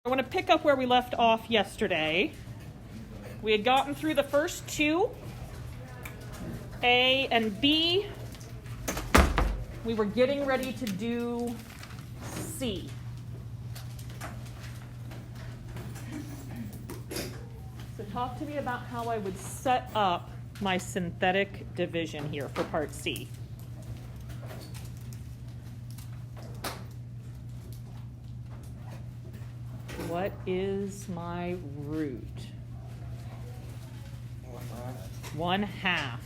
I want to pick up where we left off yesterday. We had gotten through the first two, A and B. We were getting ready to do C. So talk to me about how I would set up my synthetic division here for part C. What is my root? 1/2.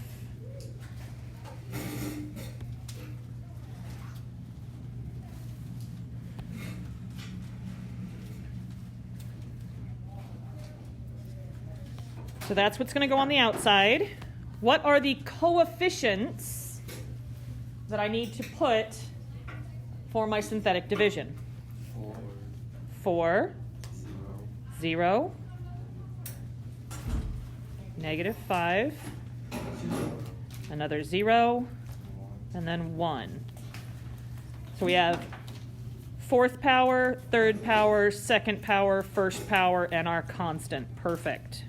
So that's what's going to go on the outside. What are the coefficients that I need to put for my synthetic division? 4, 0, -5, another 0, and then 1. So we have fourth power, third power, second power, first power, and our constant. Perfect.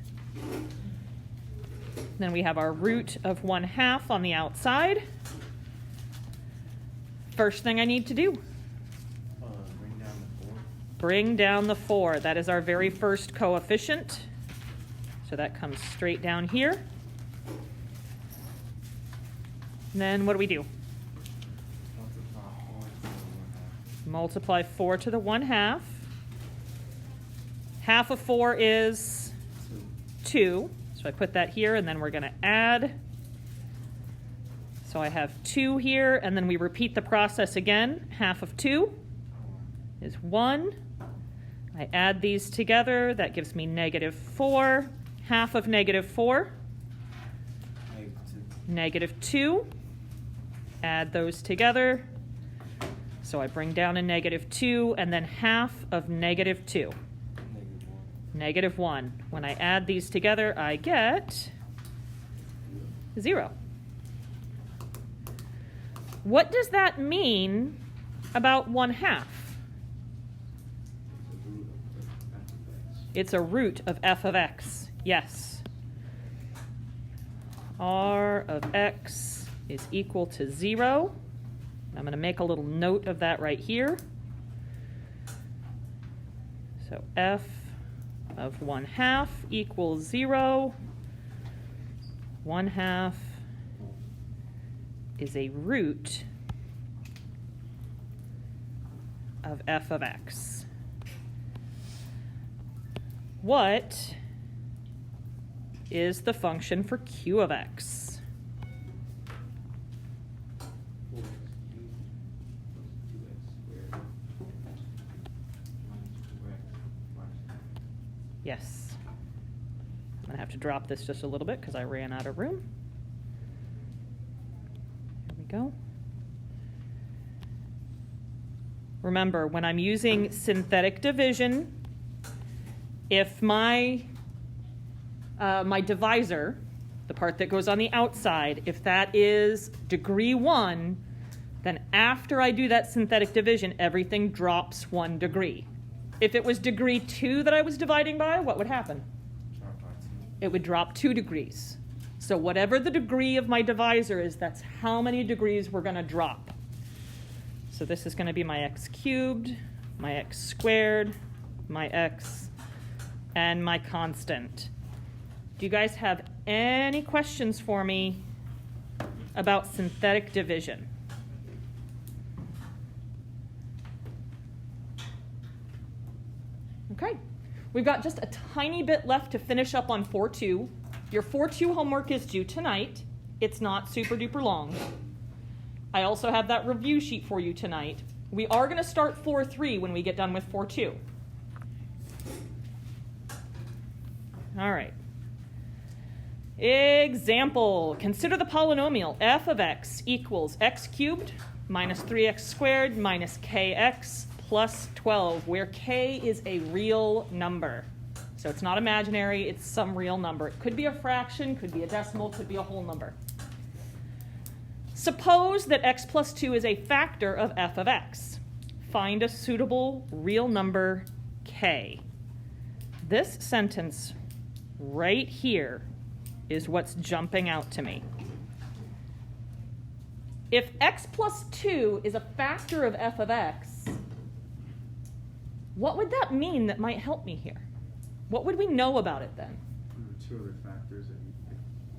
Then we have our root of 1/2 on the outside. First thing I need to do. Bring down the 4. That is our very first coefficient. So that comes straight down here. And then what do we do? Multiply 4 to the 1/2. Half of 4 is 2. So I put that here, and then we're going to add. So I have 2 here, and then we repeat the process again. Half of 2 is 1. I add these together. That gives me -4. Half of -4, -2. Add those together. So I bring down a -2, and then half of -2. -1. When I add these together, I get 0. What does that mean about 1/2? It's a root of f of x, yes. R of x is equal to 0. I'm going to make a little note of that right here. So f of 1/2 equals 0. 1/2 is a root of f of x. What is the function for q of x? Yes. I'm going to have to drop this just a little bit because I ran out of room. There we go. Remember, when I'm using synthetic division, if my divisor, the part that goes on the outside, if that is degree 1, then after I do that synthetic division, everything drops 1 degree. If it was degree 2 that I was dividing by, what would happen? It would drop 2 degrees. So whatever the degree of my divisor is, that's how many degrees we're going to drop. So this is going to be my x cubed, my x squared, my x, and my constant. Do you guys have any questions for me about synthetic division? Okay, we've got just a tiny bit left to finish up on 4.2. Your 4.2 homework is due tonight. It's not super duper long. I also have that review sheet for you tonight. We are going to start 4.3 when we get done with 4.2. All right. Example. Consider the polynomial f of x equals x cubed minus 3x squared minus kx plus 12, where k is a real number. So it's not imaginary, it's some real number. It could be a fraction, could be a decimal, could be a whole number. Suppose that x plus 2 is a factor of f of x. Find a suitable real number k. This sentence right here is what's jumping out to me. If x plus 2 is a factor of f of x, what would that mean that might help me here? What would we know about it then? Two other factors that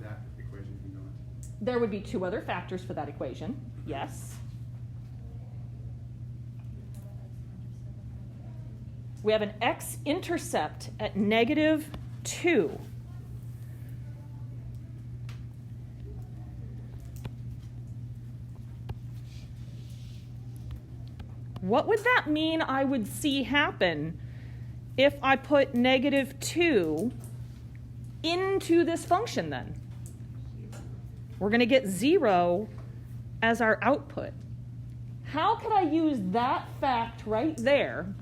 that equation can go into. There would be two other factors for that equation, yes. We have an x-intercept at -2. What would that mean I would see happen if I put -2 into this function then? We're going to get 0 as our output. How could I use that fact right there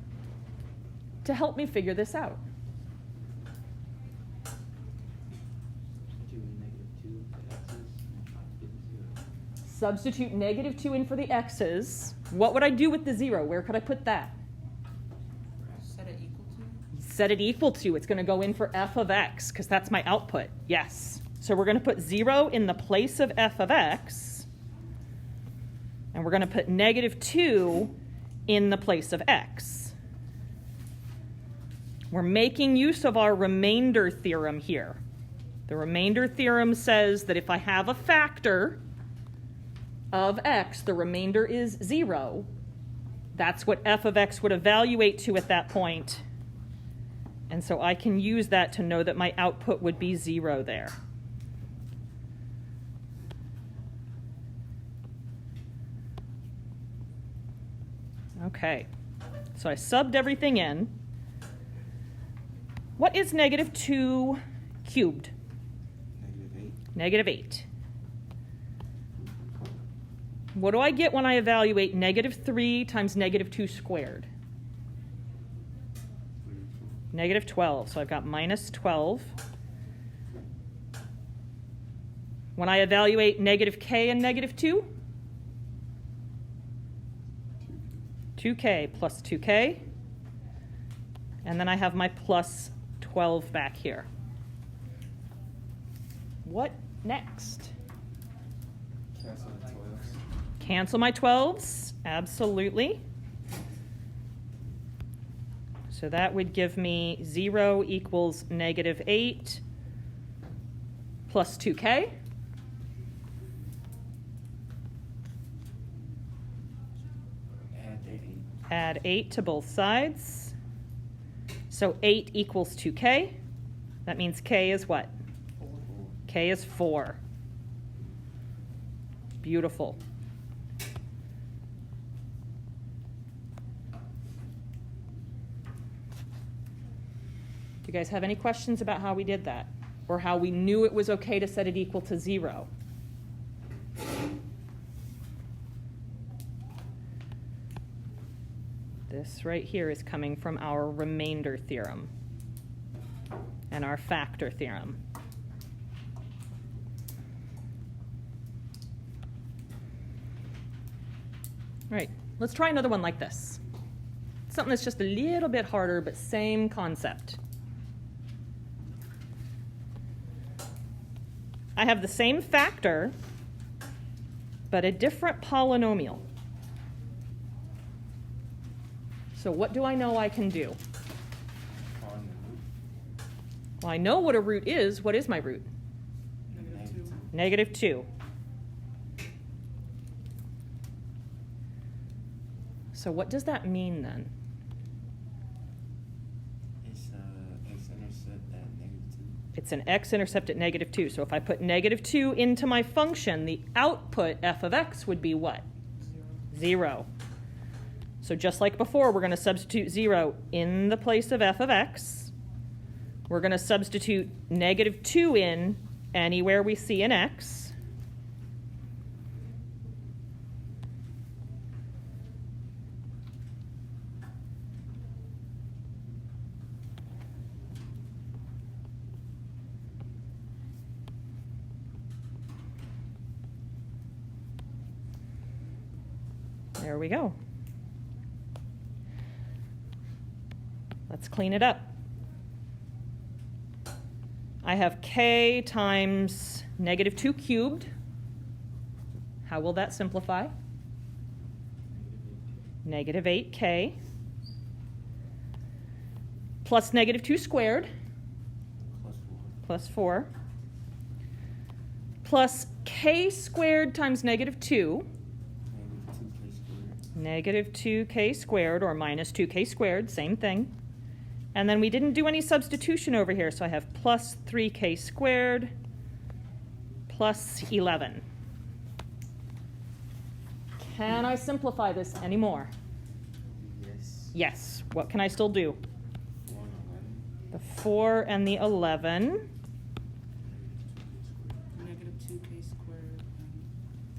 to help me figure this out? Substitute -2 in for the x's. What would I do with the 0? Where could I put that? Set it equal to? Set it equal to. It's going to go in for f of x, because that's my output. Yes. So we're going to put 0 in the place of f of x, and we're going to put -2 in the place of x. We're making use of our remainder theorem here. The remainder theorem says that if I have a factor of x, the remainder is 0. That's what f of x would evaluate to at that point. And so I can use that to know that my output would be 0 there. Okay, so I subbed everything in. What is -2 cubed? -8. What do I get when I evaluate -3 times -2 squared? -12. So I've got -12. When I evaluate -k and -2? 2k plus 2k. And then I have my plus 12 back here. What next? Cancel the 12s. Cancel my 12s, absolutely. So that would give me 0 equals -8 plus 2k. Add 8 to both sides. So 8 equals 2k. That means k is what? 4. K is 4. Beautiful. Do you guys have any questions about how we did that? Or how we knew it was okay to set it equal to 0? This right here is coming from our remainder theorem and our factor theorem. All right, let's try another one like this. Something that's just a little bit harder, but same concept. I have the same factor, but a different polynomial. So what do I know I can do? Well, I know what a root is. What is my root? -2. So what does that mean then? It's x-intercept at -2. It's an x-intercept at -2. So if I put -2 into my function, the output f of x would be what? 0. So just like before, we're going to substitute 0 in the place of f of x. We're going to substitute -2 in anywhere we see an x. There we go. Let's Let's clean it up. I have k times negative 2 cubed. How will that simplify? Negative 8k plus negative 2 squared Plus 4. plus 4 plus k squared times negative 2, Negative 2k squared. negative 2k squared, or minus 2k squared, same thing. And then we didn't do any substitution over here, so I have plus 3k squared plus 11. Can I simplify this anymore? Yes. Yes. What can I still do? 4 and 11. The 4 and the 11. Negative 2k squared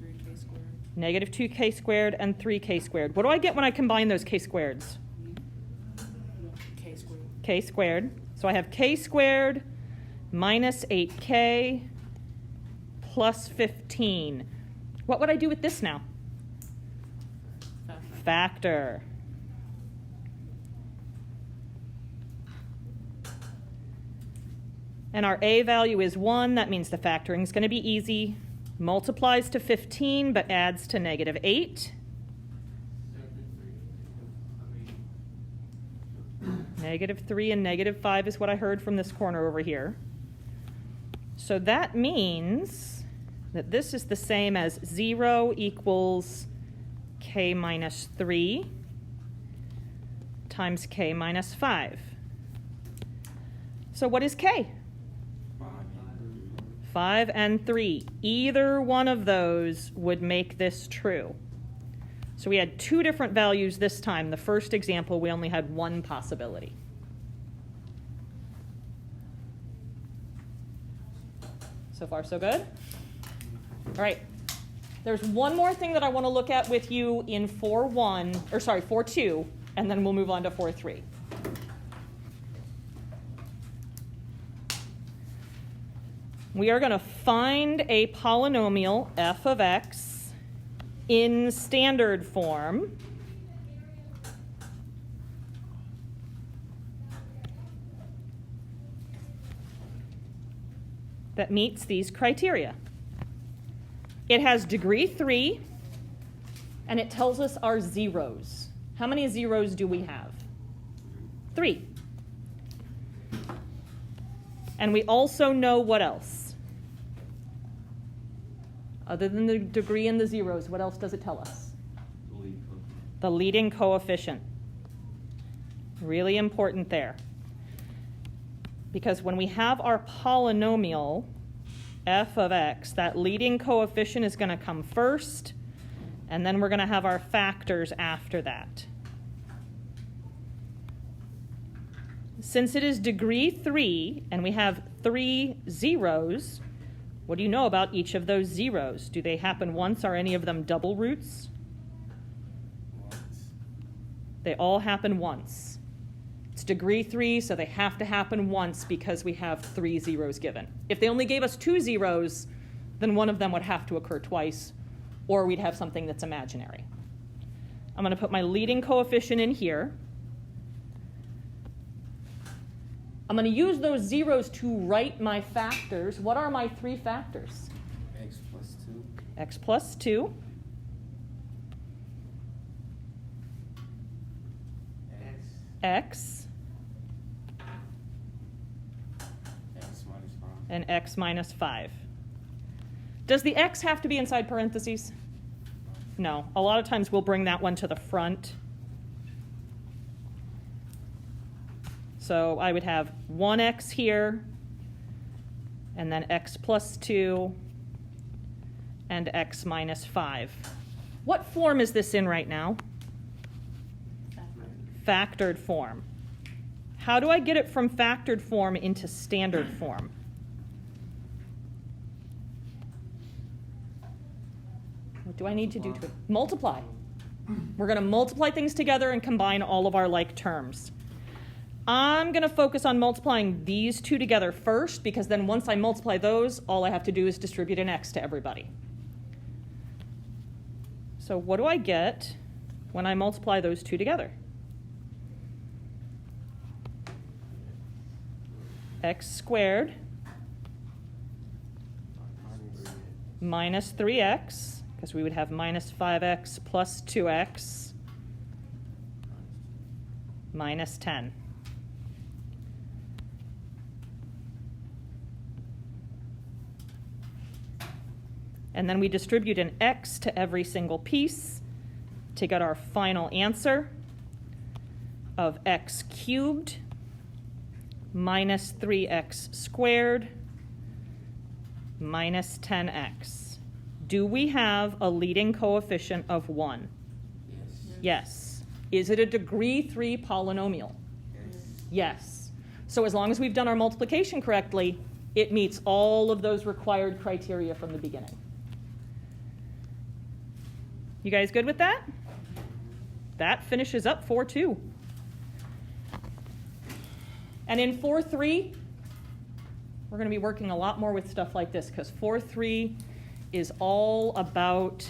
and 3k squared. Negative 2k squared and 3k squared. What do I get when I combine those k squareds? K squared. K squared. So I have k squared minus 8k plus 15. What would I do with this now? Factor. And our a value is 1. That means the factoring is going to be easy. Multiplies to 15, but adds to negative 8. Negative 3 and negative 5 is what I heard from this corner over here. So that means that this is the same as 0 equals k minus 3 times k minus 5. So what is k? 5 and 3. Either one of those would make this true. So we had 2 different values this time. The first example, we only had 1 possibility. So far, so good? All right. There's one more thing that I want to look at with you in 4.2, and then we'll move on to 4.3. We are going to find a polynomial f of x in standard form that meets these criteria. It has degree 3, and it tells us our zeros. How many zeros do we have? 3. And we also know what else? Other than the degree and the zeros, what else does it tell us? The leading coefficient. Really important there. Because when we have our polynomial, f of x, that leading coefficient is going to come first, and then we're going to have our factors after that. Since it is degree 3, and we have 3 zeros, what do you know about each of those zeros? Do they happen once? Are any of them double roots? Once. They all happen once. It's degree 3, so they have to happen once because we have 3 zeros given. If they only gave us 2 zeros, then one of them would have to occur twice, or we'd have something that's imaginary. I'm going to put my leading coefficient in here. I'm going to use those zeros to write my factors. What are my 3 factors? X plus 2. X plus 2. X. X minus 5. And x minus 5. Does the x have to be inside parentheses? No. A lot of times we'll bring that one to the front. So I would have 1x here, and then x plus 2, and x minus 5. What form is this in right now? Factored form. How do I get it from factored form into standard form? What do I need to do to it? Multiply. We're going to multiply things together and combine all of our like terms. I'm going to focus on multiplying these 2 together first, because then once I multiply those, all I have to do is distribute an x to everybody. So what do I get when I multiply those 2 together? x squared minus 3x, because we would have minus 5x plus 2x minus 10. And then we distribute an x to every single piece to get our final answer of x cubed minus 3x squared minus 10x. Do we have a leading coefficient of 1? Yes. Yes. Is it a degree 3 polynomial? Yes. Yes. So as long as we've done our multiplication correctly, it meets all of those required criteria from the beginning. You guys good with that? That finishes up 4-2. And in 4-3, we're going to be working a lot more with stuff like this, because 4-3 is all about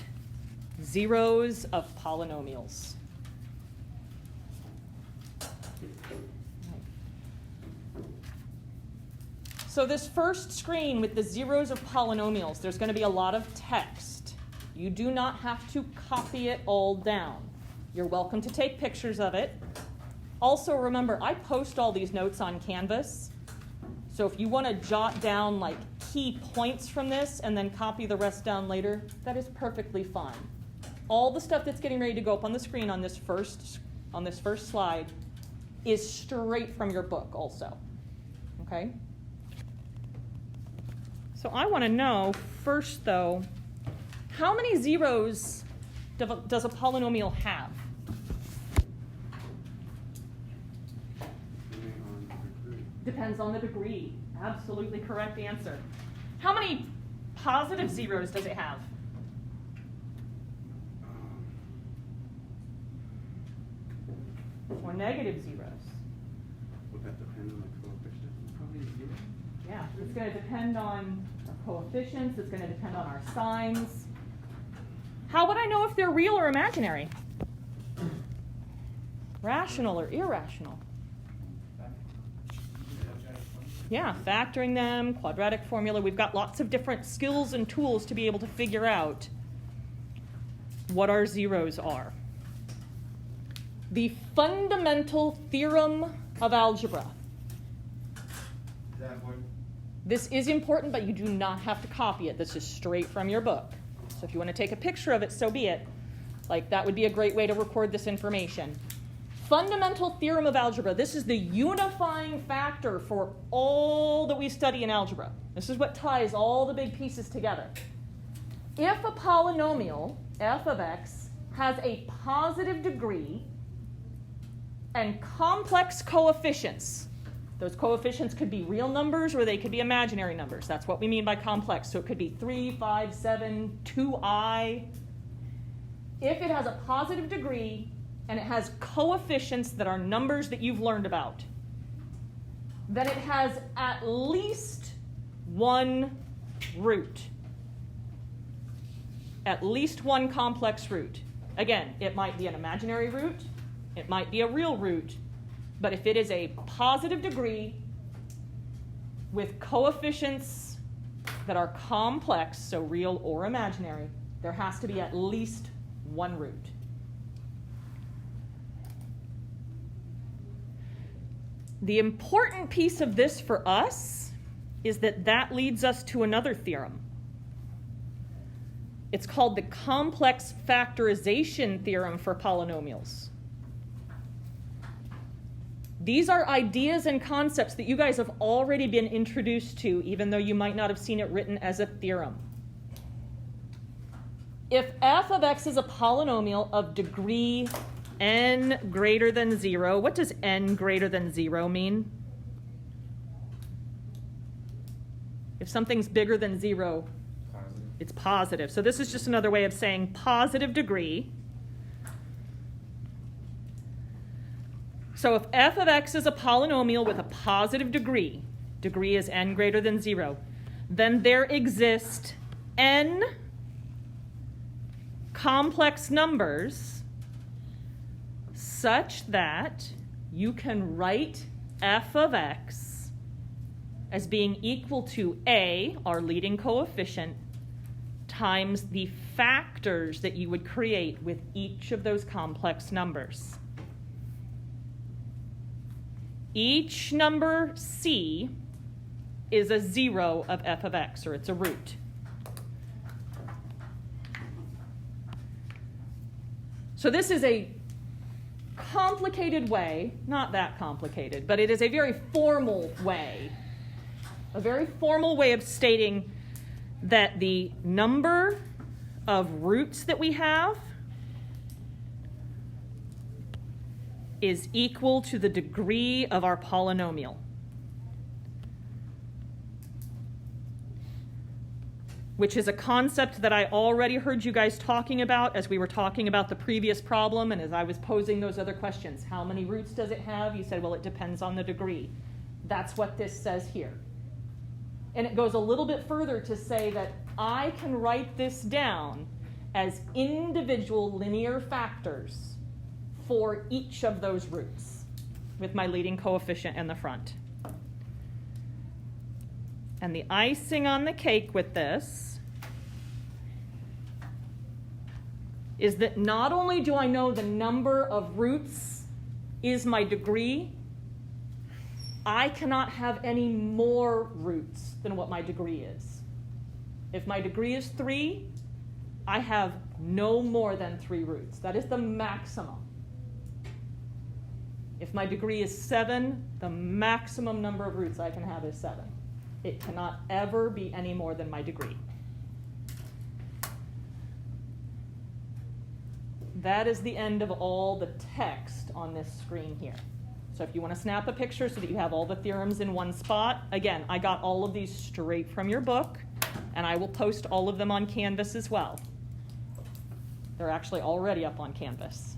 zeros of polynomials. So this first screen with the zeros of polynomials, there's going to be a lot of text. You do not have to copy it all down. You're welcome to take pictures of it. Also, remember, I post all these notes on Canvas. So if you want to jot down like key points from this and then copy the rest down later, that is perfectly fine. All the stuff that's getting ready to go up on the screen on this first slide is straight from your book also. Okay? So I want to know first, though, how many zeros does a polynomial have? Depends on the degree. Absolutely correct answer. How many positive zeros does it have? Or negative zeros? Would that depend on the coefficient? Probably 0. Yeah, it's going to depend on our coefficients. It's going to depend on our signs. How would I know if they're real or imaginary? Rational or irrational? Yeah, factoring them, quadratic formula. We've got lots of different skills and tools to be able to figure out what our zeros are. The fundamental theorem of algebra. Is that important? This is important, but you do not have to copy it. This is straight from your book. So if you want to take a picture of it, so be it. Like, that would be a great way to record this information. Fundamental theorem of algebra. This is the unifying factor for all that we study in algebra. This is what ties all the big pieces together. If a polynomial, f of x, has a positive degree and complex coefficients, those coefficients could be real numbers or they could be imaginary numbers. That's what we mean by complex. So it could be 3, 5, 7, 2i. If it has a positive degree and it has coefficients that are numbers that you've learned about, then it has at least one root. At least one complex root. Again, it might be an imaginary root. It might be a real root. But if it is a positive degree with coefficients that are complex, so real or imaginary, there has to be at least one root. The important piece of this for us is that that leads us to another theorem. It's called the complex factorization theorem for polynomials. These are ideas and concepts that you guys have already been introduced to, even though you might not have seen it written as a theorem. If f of x is a polynomial of degree n greater than 0, what does n greater than 0 mean? If something's bigger than 0, Positive. it's positive. So this is just another way of saying positive degree. So if f of x is a polynomial with a positive degree is n greater than 0, then there exist n complex numbers such that you can write f of x as being equal to A, our leading coefficient, times the factors that you would create with each of those complex numbers. Each number C is a 0 of f of x, or it's a root. So this is a complicated way, not that complicated, but it is a very formal way, of stating that the number of roots that we have is equal to the degree of our polynomial. Which is a concept that I already heard you guys talking about as we were talking about the previous problem and as I was posing those other questions. How many roots does it have? You said, well, it depends on the degree. That's what this says here. And it goes a little bit further to say that I can write this down as individual linear factors for each of those roots with my leading coefficient in the front. And the icing on the cake with this is that not only do I know the number of roots is my degree, I cannot have any more roots than what my degree is. If my degree is 3, I have no more than 3 roots. That is the maximum. If my degree is 7, the maximum number of roots I can have is 7. It cannot ever be any more than my degree. That is the end of all the text on this screen here. So if you want to snap a picture so that you have all the theorems in one spot, again, I got all of these straight from your book, and I will post all of them on Canvas as well. They're actually already up on Canvas.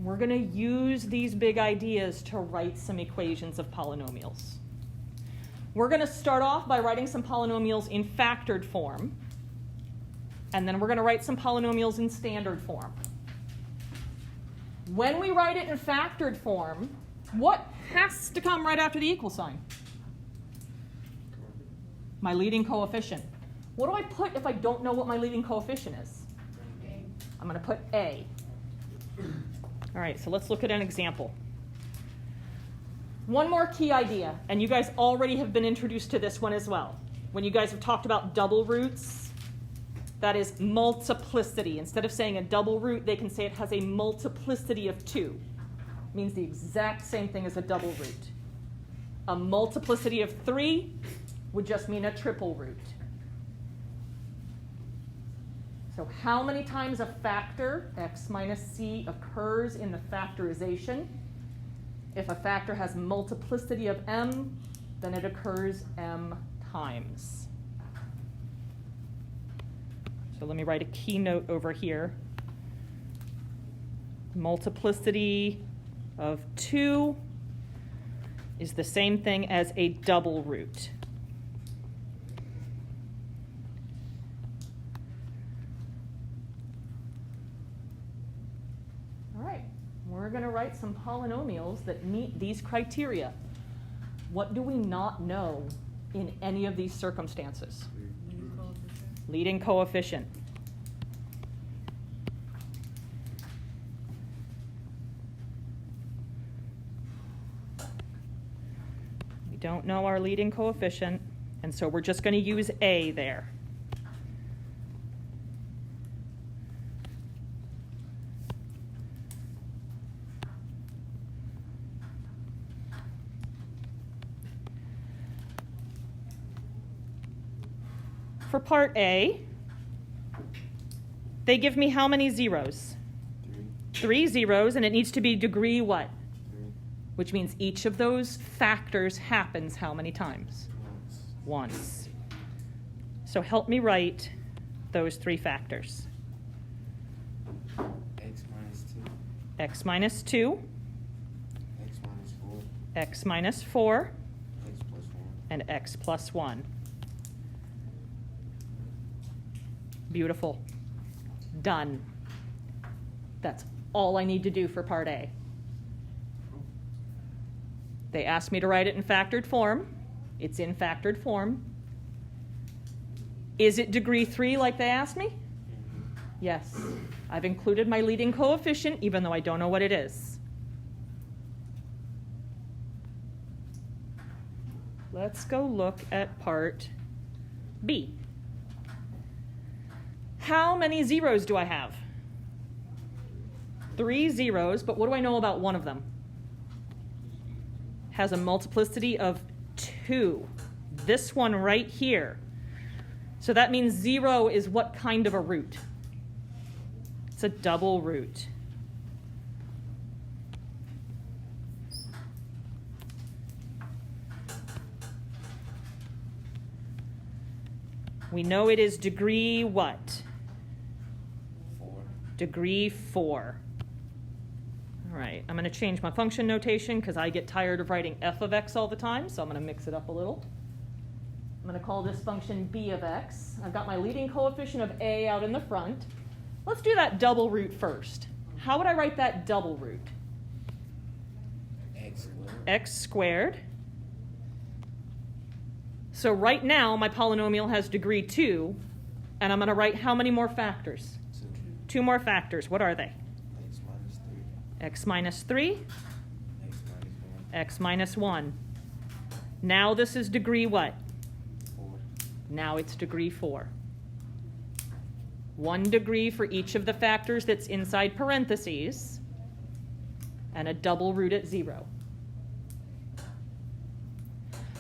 We're going to use these big ideas to write some equations of polynomials. We're going to start off by writing some polynomials in factored form, and then we're going to write some polynomials in standard form. When we write it in factored form, what has to come right after the equal sign? My leading coefficient. What do I put if I don't know what my leading coefficient is? I'm going to put A. All right, so let's look at an example. One more key idea, and you guys already have been introduced to this one as well. When you guys have talked about double roots, that is multiplicity. Instead of saying a double root, they can say it has a multiplicity of 2. It means the exact same thing as a double root. A multiplicity of 3 would just mean a triple root. So how many times a factor, x minus c, occurs in the factorization? If a factor has multiplicity of m, then it occurs m times. So let me write a keynote over here. Multiplicity of 2 is the same thing as a double root. We're going to write some polynomials that meet these criteria. What do we not know in any of these circumstances? Leading coefficient. We don't know our leading coefficient, and so we're just going to use A there. For part A, they give me how many zeros? 3 zeros, and it needs to be degree what? 3. Which means each of those factors happens how many times? Once. So help me write those 3 factors. X minus 2. X minus 2. X minus 4. X minus 4. X plus 1. And x plus 1. Beautiful. Done. That's all I need to do for part A. They asked me to write it in factored form. It's in factored form. Is it degree 3 like they asked me? Yes. I've included my leading coefficient, even though I don't know what it is. Let's go look at part B. How many zeros do I have? 3 zeros, but what do I know about one of them? Has a multiplicity of 2. This one right here. So that means 0 is what kind of a root? It's a double root. We know it is degree what? 4. Degree 4. All right, I'm going to change my function notation because I get tired of writing f of x all the time, so I'm going to mix it up a little. I'm going to call this function b of x. I've got my leading coefficient of a out in the front. Let's do that double root first. How would I write that double root? X squared. X squared. So right now, my polynomial has degree 2, and I'm going to write how many more factors? 2. 2 more factors. What are they? X minus 3. X minus 3, X minus 1. x minus 1. Now this is degree what? 4. Now it's degree 4. 1 degree for each of the factors that's inside parentheses, and a double root at 0.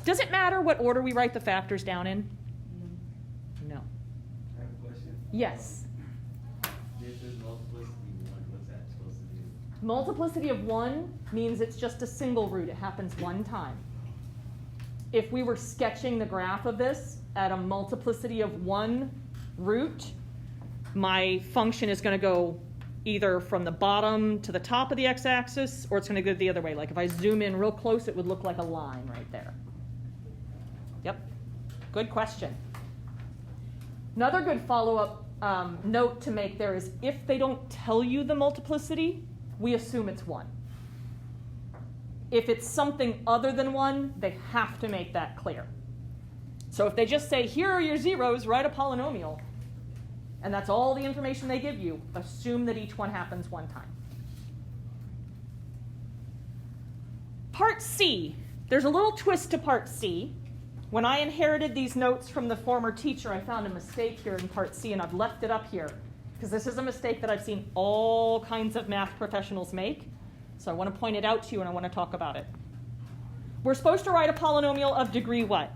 Does it matter what order we write the factors down in? No. I have a question. Yes. This is multiplicity 1. What's that supposed to do? Multiplicity of 1 means it's just a single root. It happens one time. If we were sketching the graph of this at a multiplicity of 1 root, my function is going to go either from the bottom to the top of the x-axis, or it's going to go the other way. Like if I zoom in real close, it would look like a line right there. Yep, good question. Another good follow-up note to make there is if they don't tell you the multiplicity, we assume it's 1. If it's something other than 1, they have to make that clear. So if they just say, here are your zeros, write a polynomial, and that's all the information they give you, assume that each one happens one time. Part C. There's a little twist to part C. When I inherited these notes from the former teacher, I found a mistake here in part C, and I've left it up here because this is a mistake that I've seen all kinds of math professionals make. So I want to point it out to you, and I want to talk about it. We're supposed to write a polynomial of degree what?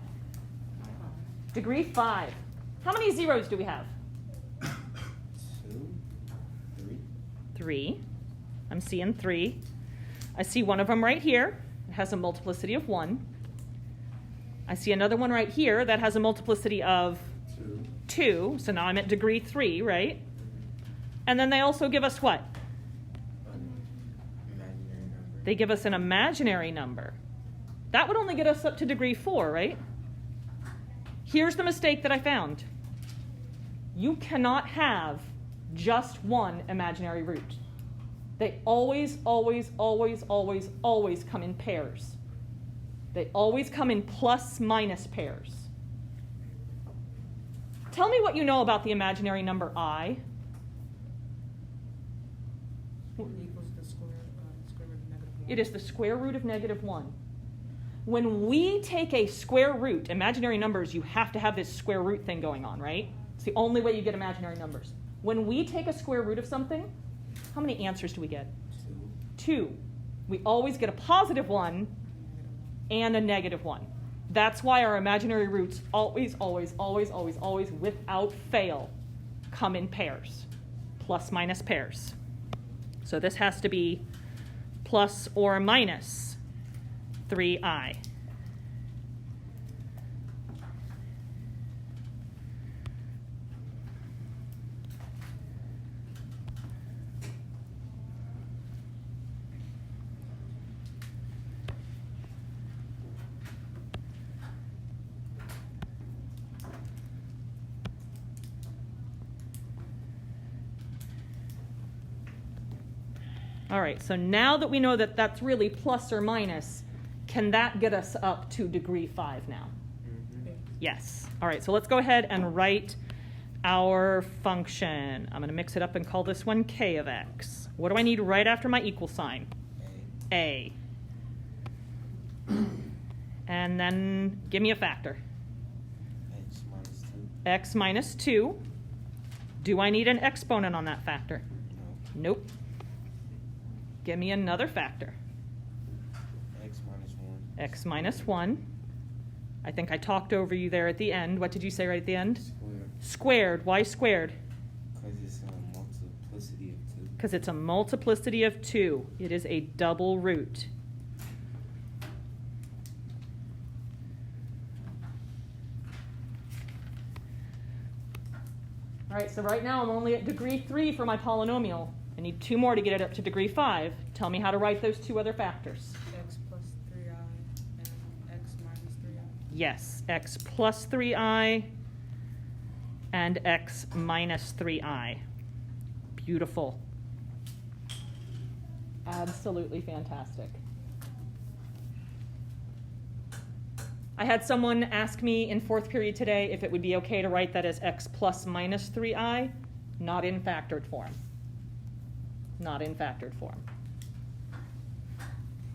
Degree 5. How many zeros do we have? 2. 3. 3. I'm seeing 3. I see one of them right here. It has a multiplicity of 1. I see another one right here that has a multiplicity of 2. So now I'm at degree 3, right? And then they also give us what? Imaginary number. They give us an imaginary number. That would only get us up to degree 4, right? Here's the mistake that I found. You cannot have just one imaginary root. They always, always, always, always, always come in pairs. They always come in plus minus pairs. Tell me what you know about the imaginary number I. Equals the square root of negative 1. It is the square root of negative 1. When we take a square root, imaginary numbers, you have to have this square root thing going on, right? It's the only way you get imaginary numbers. When we take a square root of something, how many answers do we get? 2. We always get a positive 1 and a negative 1. That's why our imaginary roots always, always, always, always, always, without fail, come in pairs, plus minus pairs. So this has to be plus or minus 3i. All right, so now that we know that that's really plus or minus, can that get us up to degree 5 now? Mhm. Yes. All right, so let's go ahead and write our function. I'm going to mix it up and call this one k of x. What do I need right after my equal sign? A. And then give me a factor. X minus 2. X minus 2. Do I need an exponent on that factor? No. Nope. Give me another factor. X minus 1. X minus 1. I think I talked over you there at the end. What did you say right at the end? Squared. Squared. Why squared? Because it's a multiplicity of 2. Because it's a multiplicity of 2. It is a double root. All right, so right now I'm only at degree 3 for my polynomial. I need 2 more to get it up to degree 5. Tell me how to write those 2 other factors. X plus 3i and x minus 3i. Yes, x plus 3i and x minus 3i. Beautiful. Absolutely fantastic. I had someone ask me in 4th period today if it would be okay to write that as x plus minus 3i, not in factored form. Not in factored form.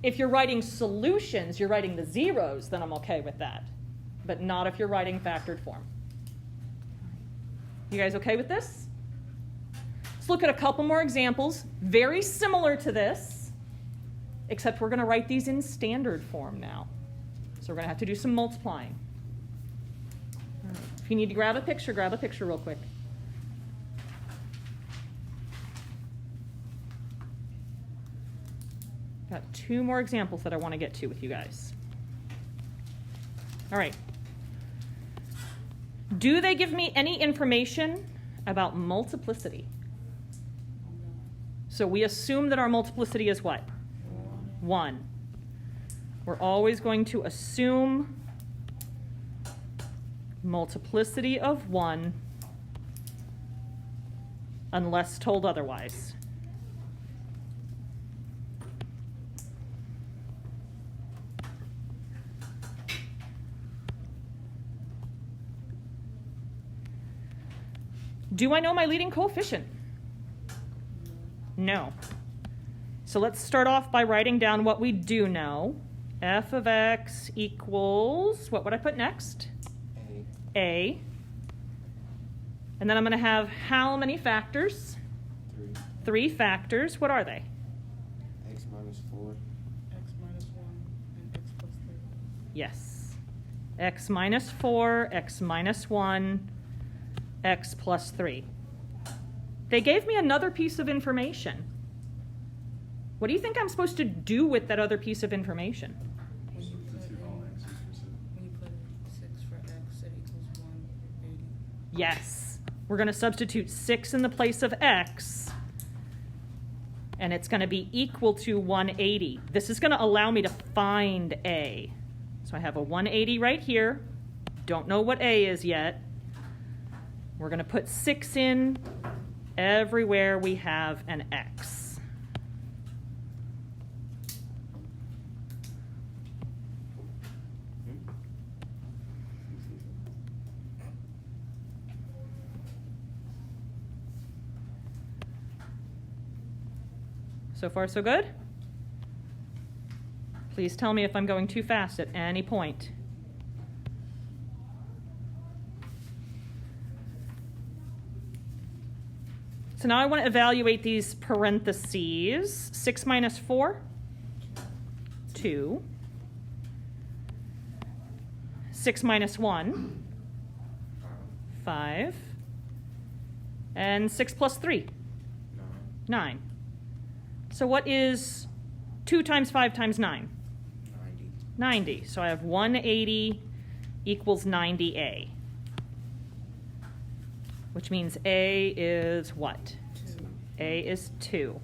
If you're writing solutions, you're writing the zeros, then I'm okay with that. But not if you're writing factored form. You guys okay with this? Let's look at a couple more examples, very similar to this, except we're going to write these in standard form now. So we're going to have to do some multiplying. All right. If you need to grab a picture real quick. Got 2 more examples that I want to get to with you guys. All right. Do they give me any information about multiplicity? So we assume that our multiplicity is what? 1. We're always going to assume multiplicity of 1 unless told otherwise. Do I know my leading coefficient? No. So let's start off by writing down what we do know. F of x equals, what would I put next? A. And then I'm going to have how many factors? 3. 3 factors. What are they? X minus 4. X minus 1 and x plus 3. Yes. X minus 4, x minus 1, x plus 3. They gave me another piece of information. What do you think I'm supposed to do with that other piece of information? When you put Substitute all in, x's for 7. when you put in 6 for x, it equals 180. Yes. We're going to substitute 6 in the place of x, and it's going to be equal to 180. This is going to allow me to find a. So I have a 180 right here. Don't know what a is yet. We're going to put 6 in everywhere we have an x. So far, so good? Please tell me if I'm going too fast at any point. So now I want to evaluate these parentheses. 6 minus 4, 2. 6 minus 1, 5. And 6 plus 3, 9. So what is 2 times 5 times 9? 90. 90. So I have 180 equals 90a. Which means a is what? 2. A is 2.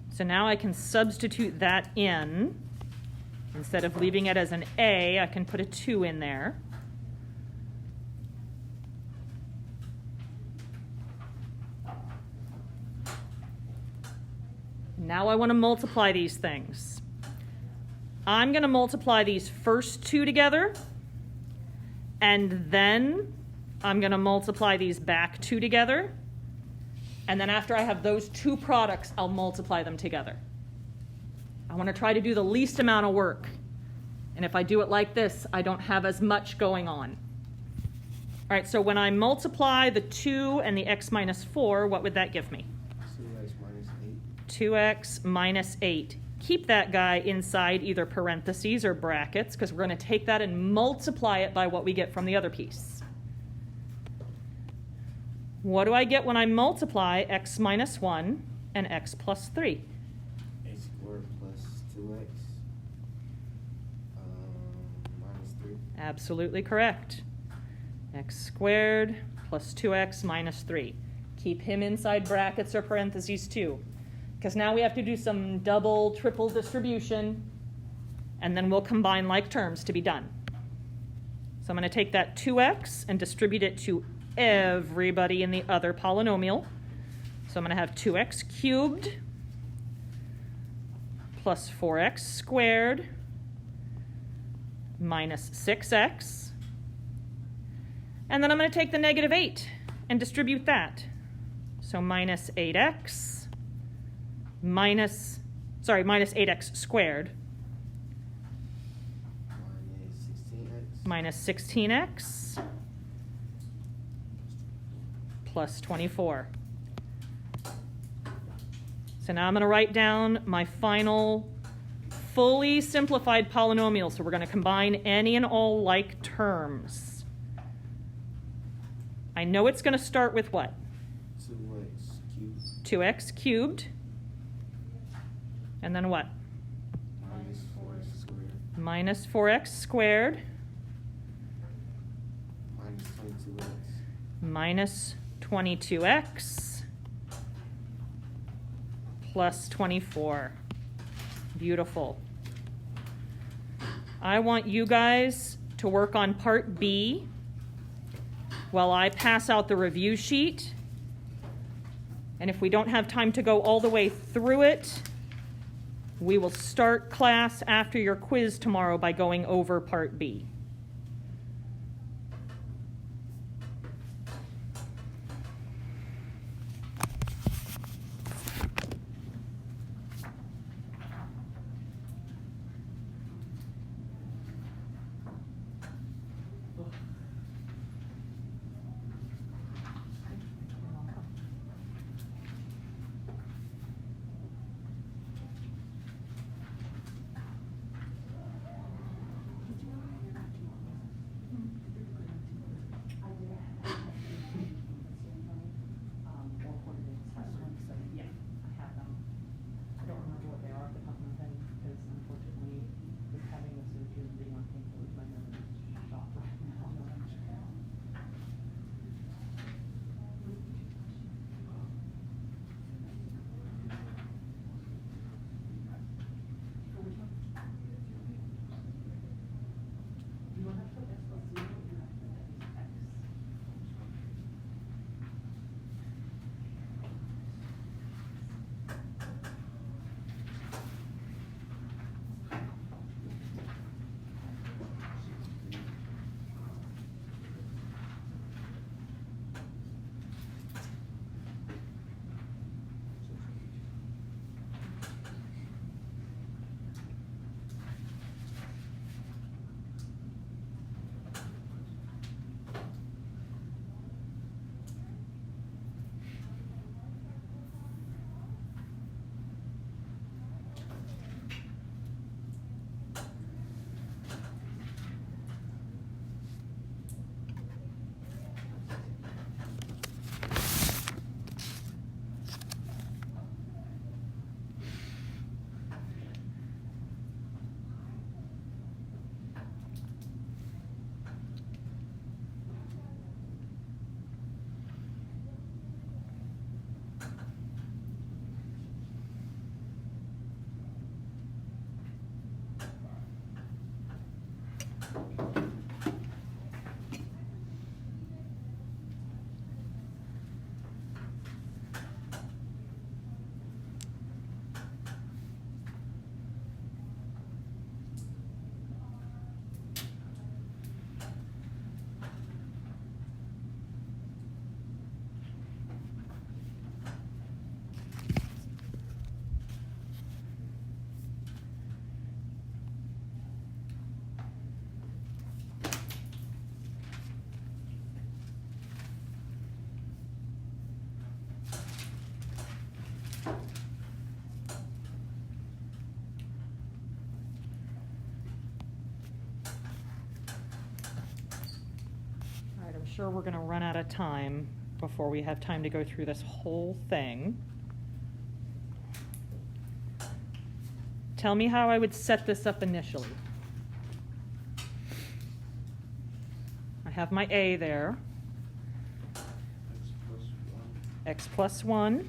So now I can substitute that in. Instead of leaving it as an A, I can put a 2 in there. Now I want to multiply these things. I'm going to multiply these first two together, and then I'm going to multiply these back two together, and then after I have those two products, I'll multiply them together. I want to try to do the least amount of work, and if I do it like this, I don't have as much going on. All right, so when I multiply the 2 and the x minus 4, what would that give me? 2x minus 8. 2x minus 8. Keep that guy inside either parentheses or brackets, because we're going to take that and multiply it by what we get from the other piece. What do I get when I multiply x minus 1 and x plus 3? X squared plus 2x minus 3. Absolutely correct. X squared plus 2x minus 3. Keep him inside brackets or parentheses too, because now we have to do some double, triple distribution, and then we'll combine like terms to be done. So I'm going to take that 2x and distribute it to everybody in the other polynomial. So I'm going to have 2x cubed plus 4x squared minus 6x. And then I'm going to take the negative 8 and distribute that. So minus 8x minus 8x squared minus 16x plus 24. So now I'm going to write down my final fully simplified polynomial. So we're going to combine any and all like terms. I know it's going to start with what? 2x cubed. 2x cubed. And then what? Minus 4x squared. Minus 4x squared. Minus 22x. Minus 22x. Plus 24. Beautiful. I want you guys to work on part B while I pass out the review sheet. And if we don't have time to go all the way through it, we will start class after your quiz tomorrow by going over part B. sure we're going to run out of time before we have time to go through this whole thing. Tell me how I would set this up initially. I have my a there. X plus 1.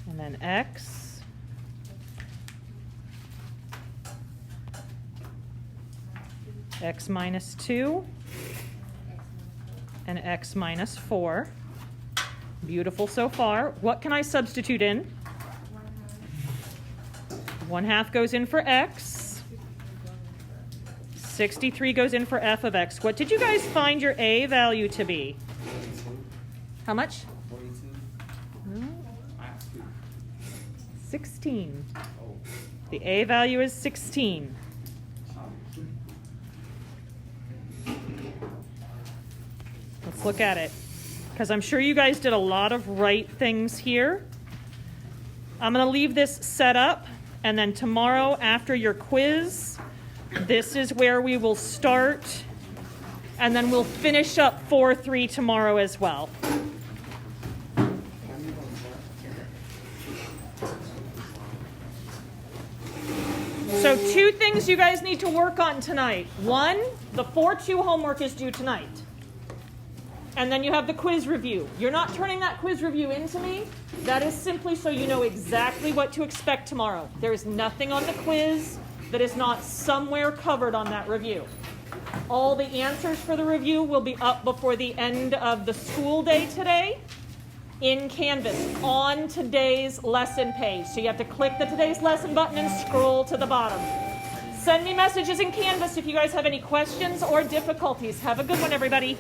And then x. X minus 2. And x minus 4. Beautiful so far. What can I substitute in? 1/2 goes in for x. 63 goes in for f of x. What did you guys find your a value to be? 42. How much? 42. 16. Oh. The a value is 16. Let's look at it, because I'm sure you guys did a lot of right things here. I'm going to leave this set up, and then tomorrow after your quiz, this is where we will start, and then we'll finish up 4-3 tomorrow as well. So 2 things you guys need to work on tonight. 1, the 4-2 homework is due tonight. And then you have the quiz review. You're not turning that quiz review into me. That is simply so you know exactly what to expect tomorrow. There is nothing on the quiz that is not somewhere covered on that review. All the answers for the review will be up before the end of the school day today in Canvas on today's lesson page. So you have to click the today's lesson button and scroll to the bottom. Send me messages in Canvas if you guys have any questions or difficulties. Have a good one, everybody.